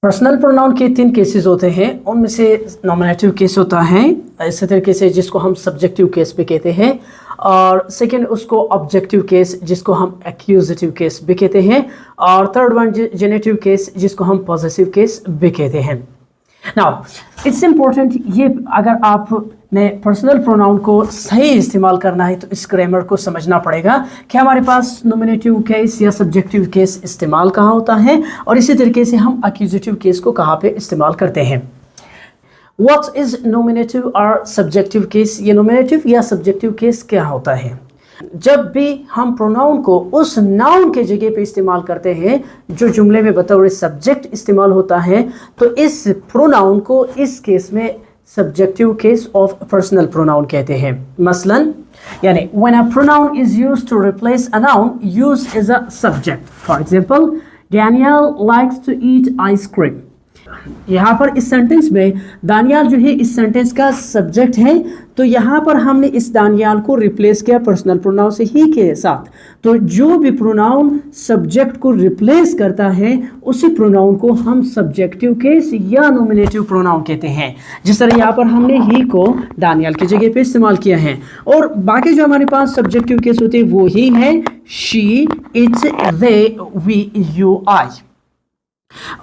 Personal pronoun के 3 cases होते हैं। उनमें से नॉमिनेटिव केस होता है इस तरीके से जिसको हम सब्जेक्टिव केस भी कहते हैं, और सेकंड उसको ऑब्जेक्टिव केस जिसको हम एक्यूजेटिव केस भी कहते हैं, और थर्ड वन जेनेटिव केस जिसको हम पॉसेसिव केस भी कहते हैं। नाउ इट्स इम्पोर्टेंट, ये अगर आपने पर्सनल प्रोनाउन को सही इस्तेमाल करना है तो इस ग्रामर को समझना पड़ेगा कि हमारे पास नॉमिनेटिव केस या सब्जेक्टिव केस इस्तेमाल कहाँ होता है, और इसी तरीके से हम एक्यूजेटिव केस को कहाँ पे इस्तेमाल करते हैं। व्हाट इज नॉमिनेटिव और सब्जेक्टिव केस? ये नॉमिनेटिव या सब्जेक्टिव केस क्या होता है? जब भी हम प्रोनाउन को उस नाउन के जगह पे इस्तेमाल करते हैं जो जुमले में बतौर सब्जेक्ट इस्तेमाल होता है, तो इस प्रोनाउन को इस केस में subjective case of personal pronoun कहते हैं। मसलन यानी when a pronoun is used to replace a noun used as a subject. For example, Daniel likes to eat ice cream. यहाँ पर इस सेंटेंस में दानियाल जो है इस सेंटेंस का सब्जेक्ट है, तो यहाँ पर हमने इस दानियाल को रिप्लेस किया पर्सनल प्रोनाउन से ही के साथ। तो जो भी प्रोनाउन सब्जेक्ट को रिप्लेस करता है उसी प्रोनाउन को हम सब्जेक्टिव केस या नॉमिनेटिव प्रोनाउन कहते हैं। जिस तरह यहाँ पर हमने ही को दानियाल की जगह पे इस्तेमाल किया है, और बाकी जो हमारे पास सब्जेक्टिव केस होते हैं वो ही है she, it's, they, we, you, I.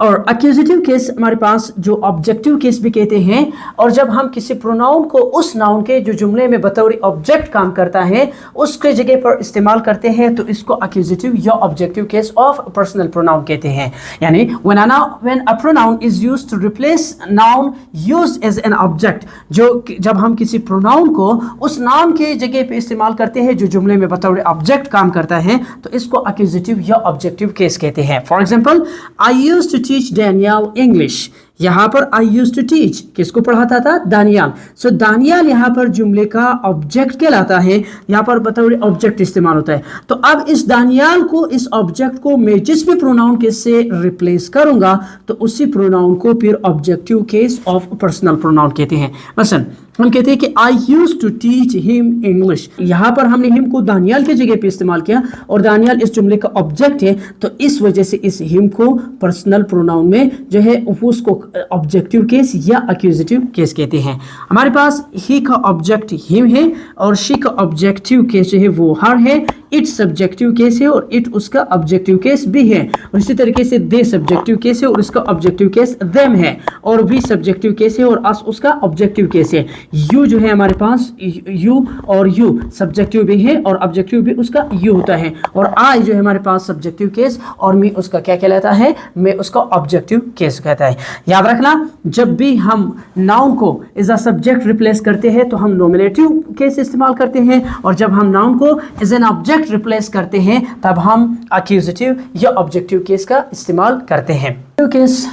और एक्यूजेटिव केस हमारे पास जो ऑब्जेक्टिव केस भी कहते हैं, और जब हम किसी प्रोनाउन को उस नाउन के जो जुमले में बतौर ऑब्जेक्ट काम करता है उसके जगह पर इस्तेमाल करते हैं तो इसको एक्यूजेटिव या objective case of personal pronoun कहते हैं। यानी when a pronoun is used to replace noun used as an object, जो जब हम किसी प्रोनाउन को उस नाउन के जगह पे इस्तेमाल करते हैं जो जुमले में बतौर ऑब्जेक्ट काम करता है तो इसको एक्यूजेटिव या ऑब्जेक्टिव केस कहते हैं। For example, I used to teach Daniel English. यहाँ पर I used to teach किसको पढ़ाता था? दानियाल। सो दानियाल यहाँ पर जुमले का ऑब्जेक्ट कहलाता है, यहाँ पर बतौर ऑब्जेक्ट इस्तेमाल होता है। तो अब इस दानियाल को, इस ऑब्जेक्ट को मैं जिस भी प्रोनाउन केस से रिप्लेस करूंगा तो उसी प्रोनाउन को फिर objective case of personal pronoun कहते हैं। मसलन हम कहते हैं कि I used to teach him English। यहाँ पर हमने हिम को दानियाल की जगह पे इस्तेमाल किया और दानियाल इस जुमले का ऑब्जेक्ट है, तो इस वजह से इस हिम को पर्सनल प्रोनाउन में जो है वो उसको ऑब्जेक्टिव केस या एक्यूजेटिव केस कहते हैं। हमारे पास ही का ऑब्जेक्ट हिम है और शी का ऑब्जेक्टिव केस जो है वो हर है, इट सब्जेक्टिव केस है और इट उसका ऑब्जेक्टिव केस भी है, और इसी तरीके से दे सब्जेक्टिव केस है और उसका ऑब्जेक्टिव केस देम है, और भी सब्जेक्टिव केस है और अस उसका ऑब्जेक्टिव केस है। यू जो है हमारे पास यू और यू सब्जेक्टिव भी है और ऑब्जेक्टिव भी उसका यू होता है, और आई जो है हमारे पास सब्जेक्टिव केस और मी उसका क्या कहलाता है? मैं उसका ऑब्जेक्टिव केस कहता है। याद रखना, जब भी हम नाउन को एज अ सब्जेक्ट रिप्लेस करते हैं तो हम नॉमिनेटिव केस इस्तेमाल करते हैं, और जब हम नाउन को एज एन ऑब्जेक्ट रिप्लेस करते हैं तब हम एक्यूजेटिव या ऑब्जेक्टिव केस का इस्तेमाल करते हैं। केस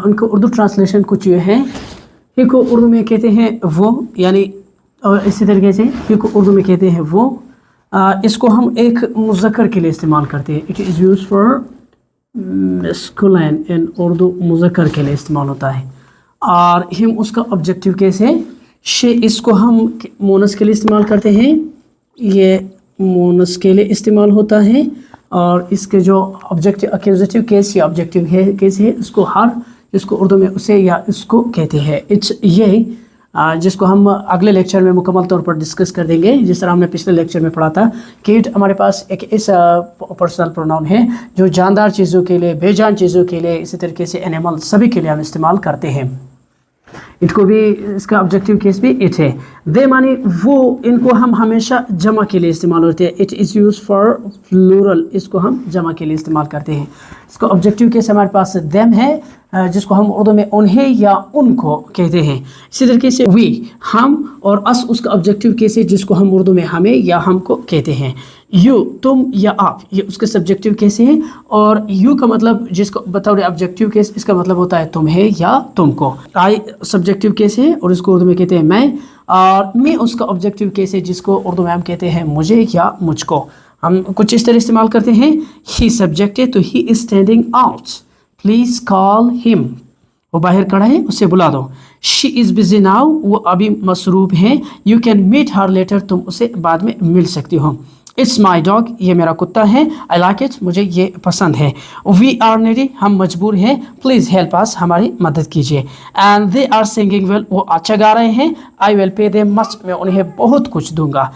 उनको उर्दू ट्रांसलेशन कुछ ये है, ही को उर्दू में कहते हैं वो, यानी और इसी तरीके से ही को उर्दू में कहते हैं वो। इसको हम एक मुज़क्कर के लिए इस्तेमाल करते हैं। It is use for masculine in Urdu, मुज़क्कर के लिए इस्तेमाल होता है, और हिम उसका ऑब्जेक्टिव केस है। शे इसको हम मोनस के लिए इस्तेमाल करते हैं, ये मोनस के लिए इस्तेमाल होता है, और इसके जो ऑब्जेक्टिव एक्यूजेटिव केस या ऑब्जेक्टिव केस है इसको हर, इसको उर्दू में उसे या इसको कहते हैं। इट्स ये जिसको हम अगले लेक्चर में मुकम्मल तौर पर डिस्कस कर देंगे। जिस तरह हमने पिछले लेक्चर में पढ़ा था कि इट हमारे पास एक ऐसा पर्सनल प्रोनाउन है जो जानदार चीज़ों के लिए, बेजान चीज़ों के लिए, इसी तरीके से एनिमल सभी के लिए हम इस्तेमाल करते हैं। इट को भी, इसका ऑब्जेक्टिव केस भी इट है। दे माने वो, इनको हम हमेशा जमा के लिए इस्तेमाल होते हैं। It is use for plural, इसको हम जमा के लिए इस्तेमाल करते हैं। इसका ऑब्जेक्टिव केस हमारे पास देम है, जिसको हम उर्दू में उन्हें या उनको कहते हैं। इसी तरीके से वी हम, और अस उसका ऑब्जेक्टिव केस है जिसको हम उर्दू में हमें या हमको कहते हैं। यू तुम या आप, ये उसके सब्जेक्टिव केस है, और यू का मतलब जिसको बतौर ऑब्जेक्टिव केस इसका मतलब होता है तुम्हें या तुमको। आई सब्जेक्टिव केस है और इसको उर्दू में कहते हैं मैं, और मैं उसका ऑब्जेक्टिव केस है जिसको उर्दू में हम कहते हैं मुझे या मुझको। हम कुछ इस तरह इस्तेमाल करते हैं। ही सब्जेक्ट है तो he is standing out, please call him, वो बाहर खड़ा है उसे बुला दो। शी इज़ बिजी नाउ, वो अभी मसरूफ है। You can meet her later, तुम उसे बाद में मिल सकती हो। इट्स माई डॉग, ये मेरा कुत्ता है। आई लाइक इट, मुझे ये पसंद है। वी आर नीडी, हम मजबूर हैं। प्लीज़ हेल्प अस, हमारी मदद कीजिए। And they are singing well, वो अच्छा गा रहे हैं। I will pay them much, मैं उन्हें बहुत कुछ दूंगा।